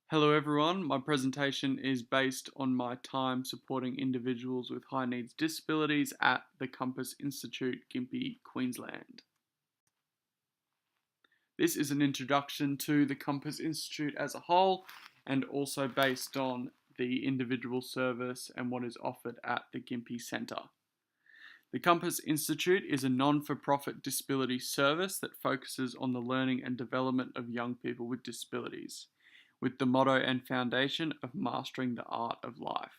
Hello everyone, my presentation is based on my time supporting individuals with high needs disabilities at the Compass Institute, Gympie, Queensland. This is an introduction to the Compass Institute as a whole and also based on the individual service and what is offered at the Gympie Centre. The Compass Institute is a non-for-profit disability service that focuses on the learning and development of young people with disabilities, with the motto and foundation of mastering the art of life.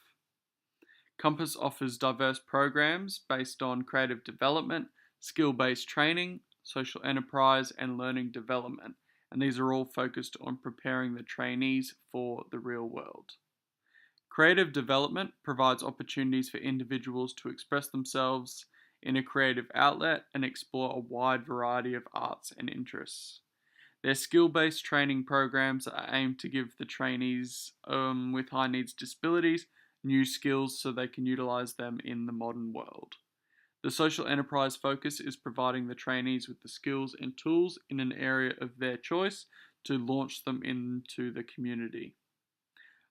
Compass offers diverse programs based on creative development, skill-based training, social enterprise, and learning development, and these are all focused on preparing the trainees for the real world. Creative development provides opportunities for individuals to express themselves in a creative outlet and explore a wide variety of arts and interests. Their skill-based training programs are aimed to give the trainees with high needs disabilities new skills so they can utilize them in the modern world. The social enterprise focus is providing the trainees with the skills and tools in an area of their choice to launch them into the community.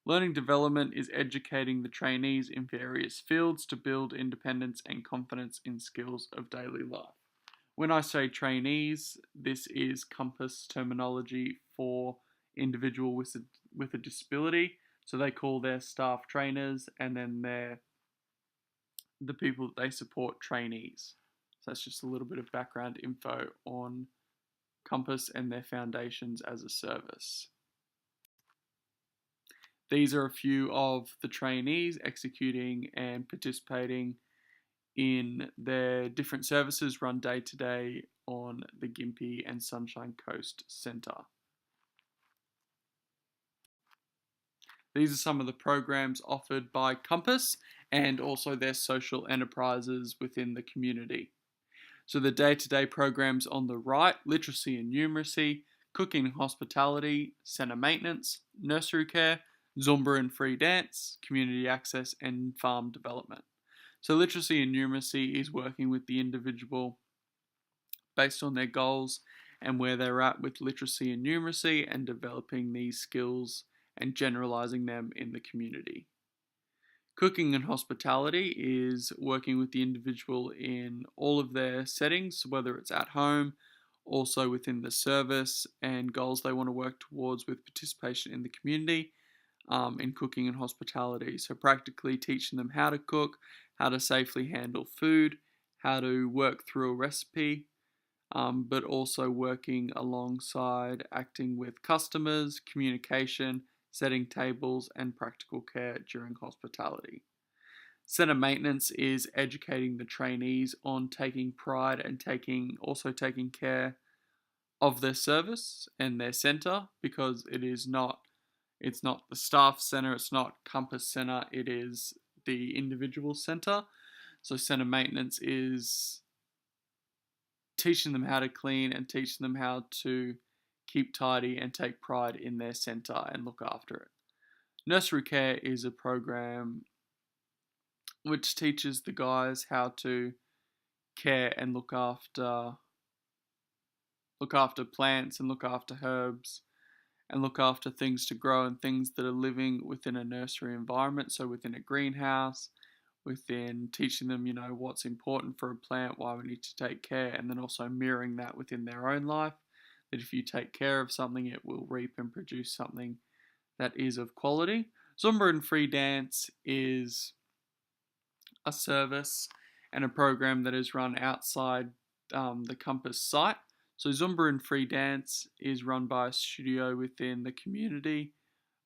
Learning development is educating the trainees in various fields to build independence and confidence in skills of daily life. When I say trainees, this is Compass terminology for individual with a disability. So they call their staff trainers, and then the people that they support trainees. So that's just a little bit of background info on Compass and their foundations as a service. These are a few of the trainees executing and participating in their different services run day to day on the Gympie and Sunshine Coast Centre. These are some of the programs offered by Compass and also their social enterprises within the community. So the day-to-day programs on the right: literacy and numeracy, cooking and hospitality, centre maintenance, nursery care, Zumba and free dance, community access, and farm development. So literacy and numeracy is working with the individual based on their goals and where they're at with literacy and numeracy and developing these skills and generalizing them in the community. Cooking and hospitality is working with the individual in all of their settings, whether it's at home, also within the service, and goals they want to work towards with participation in the community in cooking and hospitality. So practically teaching them how to cook, how to safely handle food, how to work through a recipe, but also working alongside acting with customers, communication, setting tables, and practical care during hospitality. Centre maintenance is educating the trainees on taking pride and taking care of their service and their centre, because it's not the staff centre, it's not Compass Centre, it is the individual centre. So centre maintenance is teaching them how to clean and teaching them how to keep tidy and take pride in their centre and look after it. Nursery care is a program which teaches the guys how to care and look after plants and look after herbs and look after things to grow and things that are living within a nursery environment, so within a greenhouse, within teaching them, what's important for a plant, why we need to take care, and then also mirroring that within their own life, that if you take care of something, it will reap and produce something that is of quality. Zumba and free dance is a service and a program that is run outside the Compass site. So Zumba and free dance is run by a studio within the community,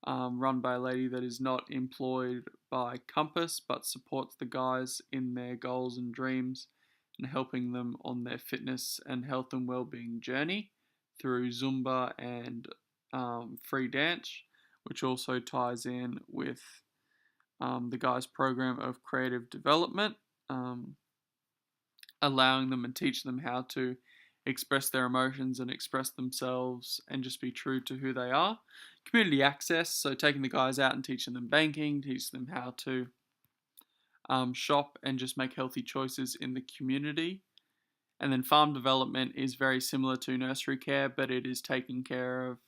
run by a lady that is not employed by Compass but supports the guys in their goals and dreams and helping them on their fitness and health and well-being journey through Zumba and free dance, which also ties in with the guys' program of creative development, allowing them and teaching them how to express their emotions and express themselves and just be true to who they are. Community access, so taking the guys out and teaching them banking, teaching them how to shop and just make healthy choices in the community. And then farm development is very similar to nursery care, but it is taking care of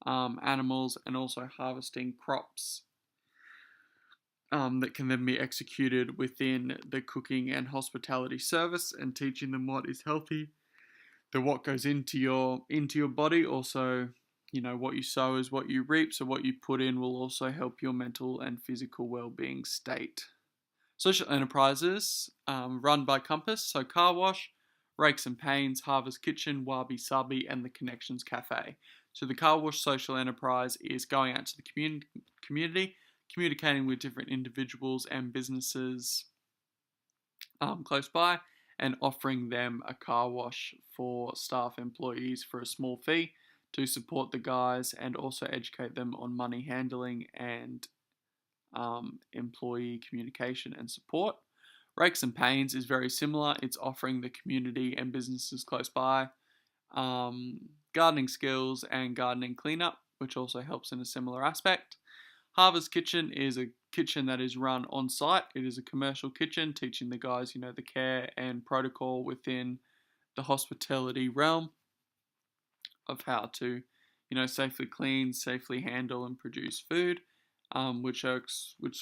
animals, and also harvesting crops that can then be executed within the cooking and hospitality service, and teaching them what is healthy, what goes into your body. Also, what you sow is what you reap, so what you put in will also help your mental and physical well-being state. Social enterprises run by Compass, so Car Wash, Rakes and Pains, Harvest Kitchen, Wabi Sabi, and the Connections Cafe. So the Car Wash social enterprise is going out to the community, communicating with different individuals and businesses close by, and offering them a car wash for staff employees for a small fee to support the guys and also educate them on money handling and employee communication and support. Rakes and Pains is very similar. It's offering the community and businesses close by gardening skills and gardening cleanup, which also helps in a similar aspect. Harvest Kitchen is a kitchen that is run on site. It is a commercial kitchen teaching the guys, the care and protocol within the hospitality realm of how to, safely clean, safely handle, and produce food, which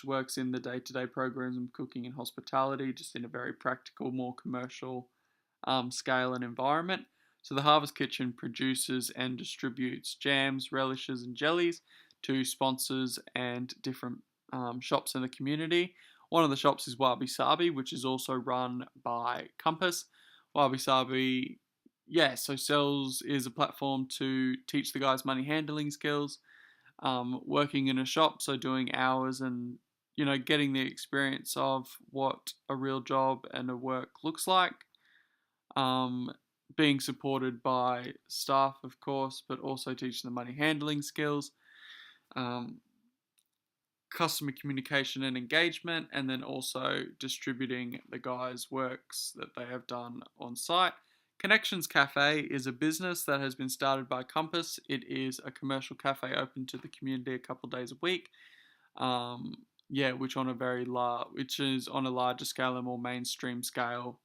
works in the day-to-day programs of cooking and hospitality, just in a very practical, more commercial scale and environment. So the Harvest Kitchen produces and distributes jams, relishes, and jellies to sponsors and different shops in the community. One of the shops is Wabi Sabi, which is also run by Compass. Wabi Sabi, is a platform to teach the guys money handling skills, working in a shop, so doing hours and getting the experience of what a real job and a work looks like. Being supported by staff, of course, but also teaching the money handling skills, customer communication and engagement, and then also distributing the guys' works that they have done on site. Connections Cafe is a business that has been started by Compass. It is a commercial cafe open to the community a couple days a week. Which is on a larger scale and more mainstream scale.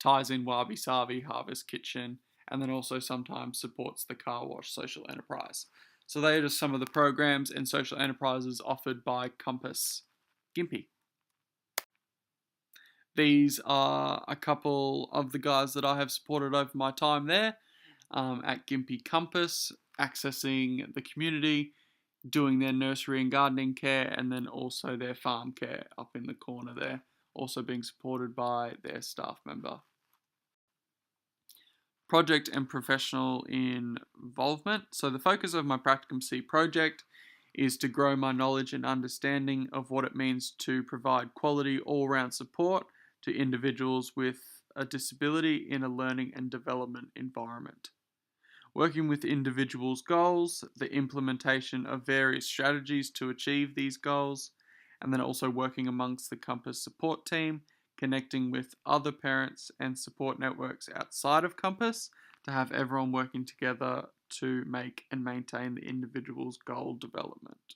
Ties in Wabi Sabi, Harvest Kitchen, and then also sometimes supports the Car Wash social enterprise. So they are just some of the programs and social enterprises offered by Compass Gympie. These are a couple of the guys that I have supported over my time there at Gympie Compass, accessing the community, doing their nursery and gardening care, and then also their farm care up in the corner there, also being supported by their staff member. Project and professional involvement. So the focus of my Practicum C project is to grow my knowledge and understanding of what it means to provide quality all-round support to individuals with a disability in a learning and development environment. Working with individuals' goals, the implementation of various strategies to achieve these goals, and then also working amongst the Compass support team, connecting with other parents and support networks outside of Compass to have everyone working together to make and maintain the individual's goal development.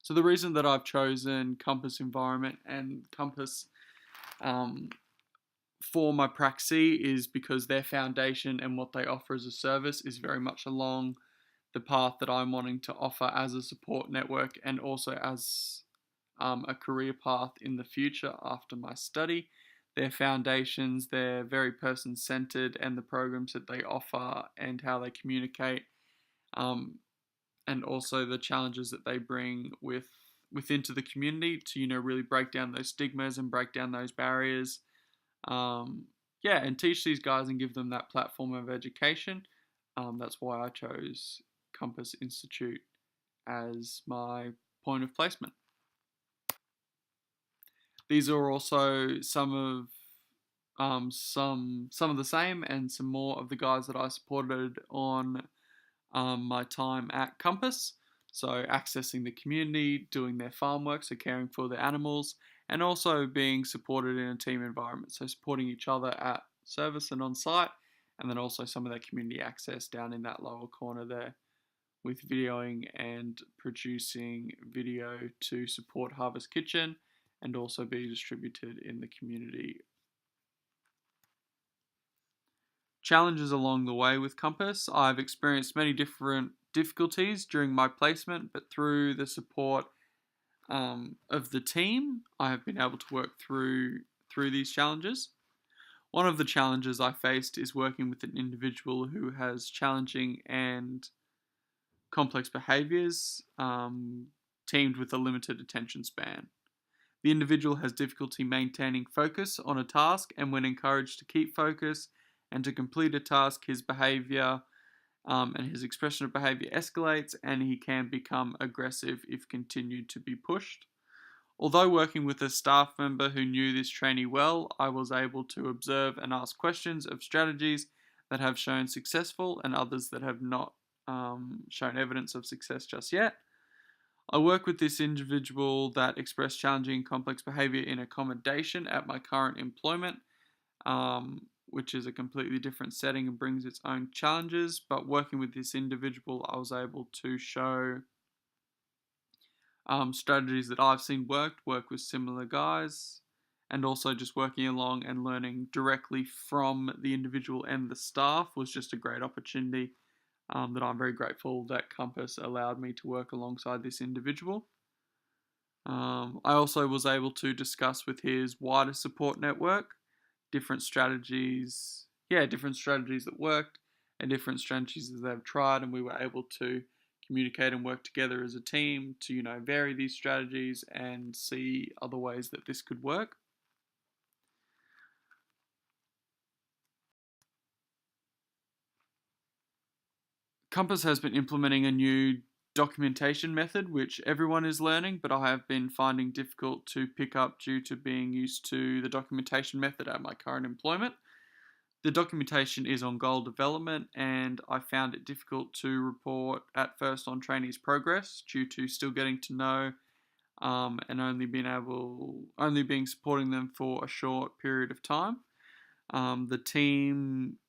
So the reason that I've chosen Compass Environment and Compass for my Praxi is because their foundation and what they offer as a service is very much along the path that I'm wanting to offer as a support network, and also as a career path in the future after my study. Their foundations, they're very person-centered, and the programs that they offer and how they communicate, and also the challenges that they bring into the community to really break down those stigmas and break down those barriers. And teach these guys and give them that platform of education. That's why I chose Compass Institute as my point of placement. These are also some of the same and some more of the guys that I supported on my time at Compass. So accessing the community, doing their farm work, so caring for the animals, and also being supported in a team environment, so supporting each other at service and on site, and then also some of that community access down in that lower corner there with videoing and producing video to support Harvest Kitchen and also be distributed in the community. Challenges along the way with Compass. I've experienced many different difficulties during my placement, but through the support of the team, I have been able to work through these challenges. One of the challenges I faced is working with an individual who has challenging and complex behaviours, teamed with a limited attention span. The individual has difficulty maintaining focus on a task, and when encouraged to keep focus and to complete a task, his behaviour and his expression of behaviour escalates, and he can become aggressive if continued to be pushed. Although working with a staff member who knew this trainee well, I was able to observe and ask questions of strategies that have shown successful and others that have not shown evidence of success just yet. I work with this individual that expressed challenging and complex behaviour in accommodation at my current employment, which is a completely different setting and brings its own challenges. But working with this individual, I was able to show strategies that I've seen work with similar guys, and also just working along and learning directly from the individual and the staff was just a great opportunity that I'm very grateful that Compass allowed me to work alongside this individual. I also was able to discuss with his wider support network different strategies that worked and different strategies that they've tried, and we were able to communicate and work together as a team to vary these strategies and see other ways that this could work. Compass has been implementing a new documentation method which everyone is learning, but I have been finding difficult to pick up due to being used to the documentation method at my current employment. The documentation is on goal development, and I found it difficult to report at first on trainees' progress due to still getting to know and only being supporting them for a short period of time. The team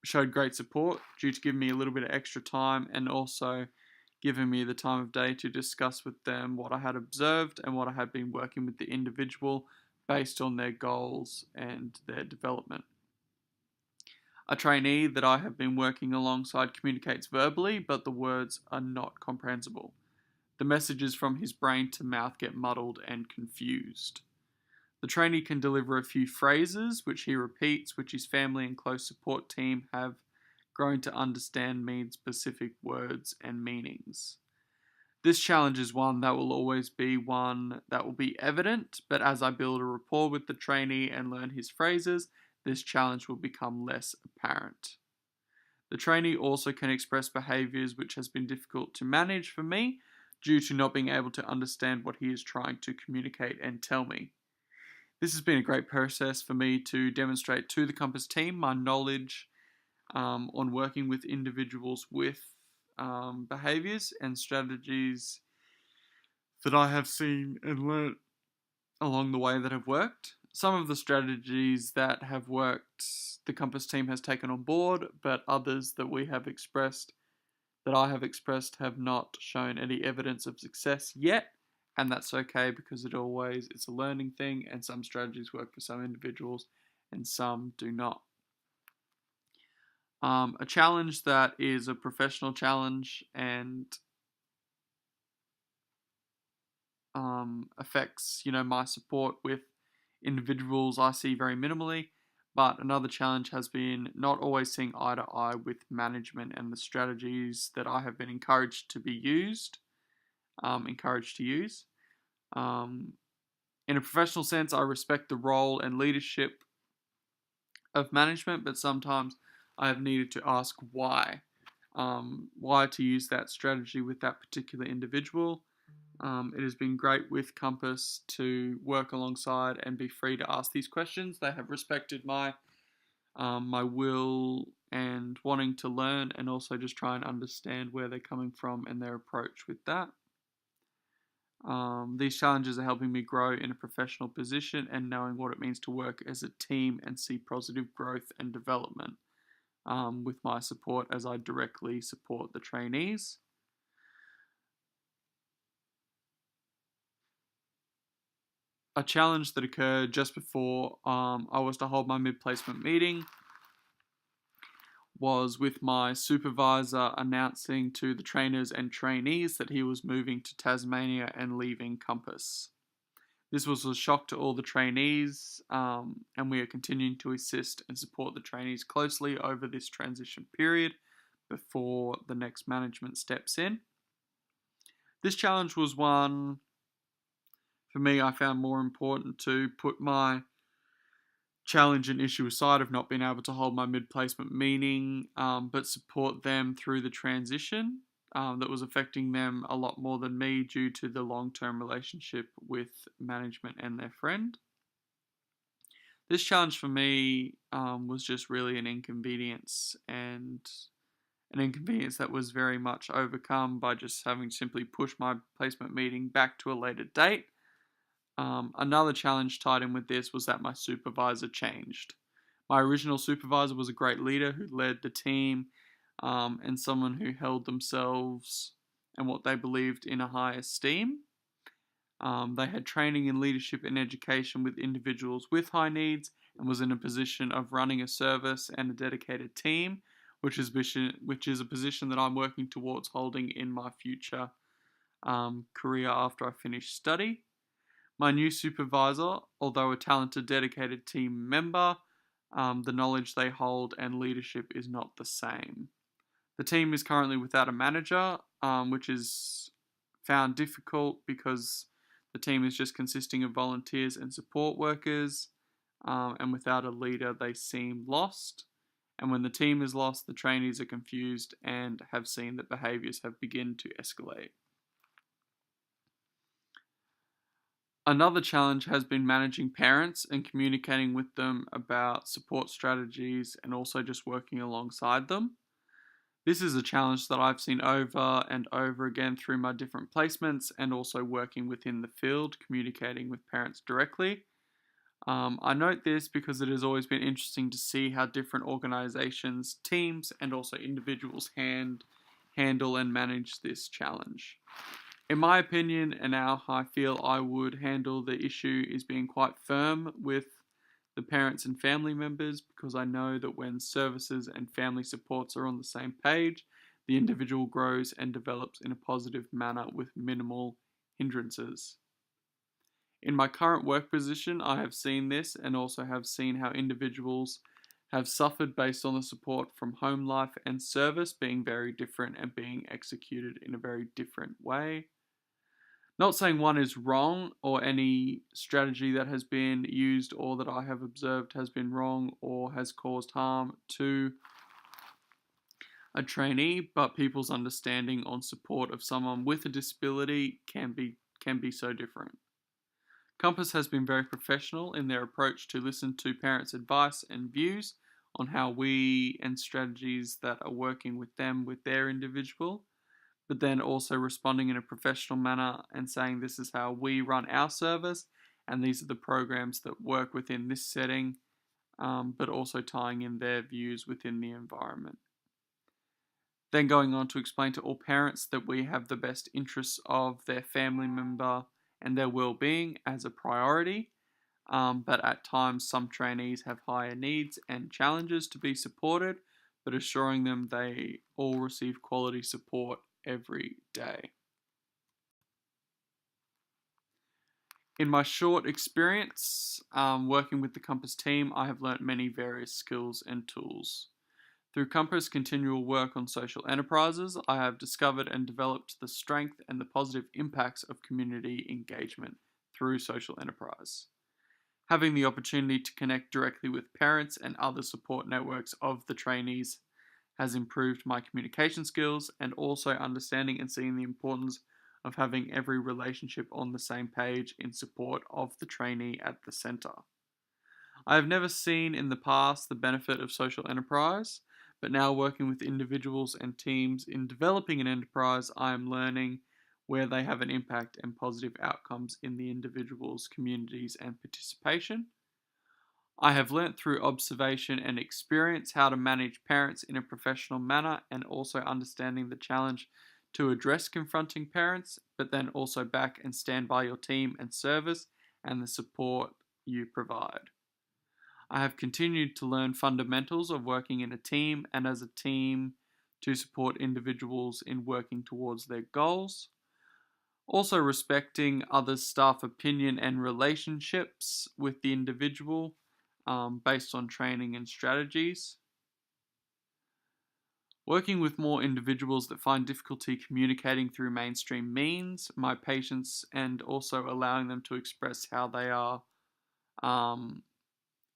showed great support due to giving me a little bit of extra time and also giving me the time of day to discuss with them what I had observed and what I had been working with the individual based on their goals and their development. A trainee that I have been working alongside communicates verbally, but the words are not comprehensible. The messages from his brain to mouth get muddled and confused. The trainee can deliver a few phrases, which he repeats, which his family and close support team have grown to understand mean specific words and meanings. This challenge is one that will always be evident, but as I build a rapport with the trainee and learn his phrases, this challenge will become less apparent. The trainee also can express behaviours which has been difficult to manage for me due to not being able to understand what he is trying to communicate and tell me. This has been a great process for me to demonstrate to the Compass team my knowledge on working with individuals with behaviours and strategies that I have seen and learnt along the way that have worked. Some of the strategies that have worked, the Compass team has taken on board, but others that I have expressed, have not shown any evidence of success yet. And that's okay, because it's a learning thing, and some strategies work for some individuals and some do not. A challenge that is a professional challenge and affects my support with individuals I see very minimally, but another challenge has been not always seeing eye to eye with management and the strategies that I have been encouraged to use. In a professional sense, I respect the role and leadership of management, but sometimes I have needed to ask why to use that strategy with that particular individual. It has been great with Compass to work alongside and be free to ask these questions. They have respected my will and wanting to learn, and also just try and understand where they're coming from and their approach with that. These challenges are helping me grow in a professional position and knowing what it means to work as a team and see positive growth and development with my support as I directly support the trainees. A challenge that occurred just before I was to hold my mid-placement meeting was with my supervisor announcing to the trainers and trainees that he was moving to Tasmania and leaving Compass. This was a shock to all the trainees, and we are continuing to assist and support the trainees closely over this transition period before the next management steps in. This challenge was one, for me, I found more important to put my challenge and issue aside of not being able to hold my mid-placement meeting, but support them through the transition that was affecting them a lot more than me due to the long-term relationship with management and their friend. This challenge for me was just really an inconvenience, and an inconvenience that was very much overcome by just having to simply push my placement meeting back to a later date. Another challenge tied in with this was that my supervisor changed. My original supervisor was a great leader who led the team, and someone who held themselves and what they believed in a high esteem. They had training in leadership and education with individuals with high needs and was in a position of running a service and a dedicated team, which is a position that I'm working towards holding in my future career after I finish study. My new supervisor, although a talented, dedicated team member, the knowledge they hold and leadership is not the same. The team is currently without a manager, which is found difficult because the team is just consisting of volunteers and support workers, and without a leader, they seem lost. And when the team is lost, the trainees are confused and have seen that behaviours have begun to escalate. Another challenge has been managing parents and communicating with them about support strategies and also just working alongside them. This is a challenge that I've seen over and over again through my different placements and also working within the field, communicating with parents directly. I note this because it has always been interesting to see how different organizations, teams, and also individuals handle and manage this challenge. In my opinion, and how I feel I would handle the issue is being quite firm with the parents and family members, because I know that when services and family supports are on the same page, the individual grows and develops in a positive manner with minimal hindrances. In my current work position, I have seen this and also have seen how individuals have suffered based on the support from home life and service being very different and being executed in a very different way. Not saying one is wrong or any strategy that has been used or that I have observed has been wrong or has caused harm to a trainee, but people's understanding on support of someone with a disability can be so different. Compass has been very professional in their approach to listen to parents' advice and views on how we and strategies that are working with them with their individual, but then also responding in a professional manner and saying this is how we run our service and these are the programs that work within this setting, but also tying in their views within the environment. Then going on to explain to all parents that we have the best interests of their family member and their well-being as a priority, but at times some trainees have higher needs and challenges to be supported, but assuring them they all receive quality support every day. In my short experience working with the Compass team, I have learnt many various skills and tools. Through Compass continual work on social enterprises, I have discovered and developed the strength and the positive impacts of community engagement through social enterprise. Having the opportunity to connect directly with parents and other support networks of the trainees has improved my communication skills and also understanding and seeing the importance of having every relationship on the same page in support of the trainee at the centre. I have never seen in the past the benefit of social enterprise, but now working with individuals and teams in developing an enterprise, I am learning where they have an impact and positive outcomes in the individuals, communities, and participation. I have learnt through observation and experience how to manage parents in a professional manner and also understanding the challenge to address confronting parents, but then also back and stand by your team and service and the support you provide. I have continued to learn fundamentals of working in a team and as a team to support individuals in working towards their goals. Also, respecting others' staff opinion and relationships with the individual based on training and strategies. Working with more individuals that find difficulty communicating through mainstream means, my patience, and also allowing them to express how they are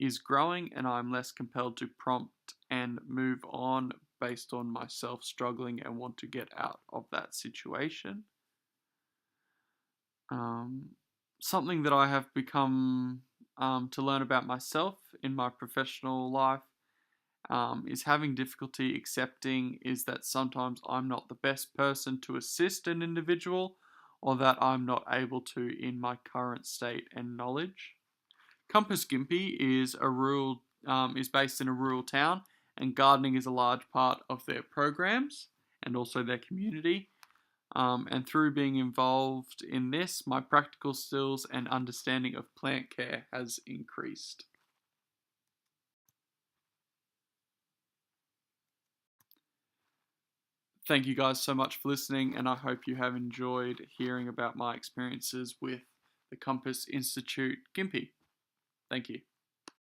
is growing, and I'm less compelled to prompt and move on based on myself struggling and want to get out of that situation. Something that I have become to learn about myself in my professional life is having difficulty accepting is that sometimes I'm not the best person to assist an individual, or that I'm not able to in my current state and knowledge. Compass Gympie is based in a rural town, and gardening is a large part of their programs and also their community. And through being involved in this, my practical skills and understanding of plant care has increased. Thank you guys so much for listening, and I hope you have enjoyed hearing about my experiences with the Compass Institute Gympie. Thank you.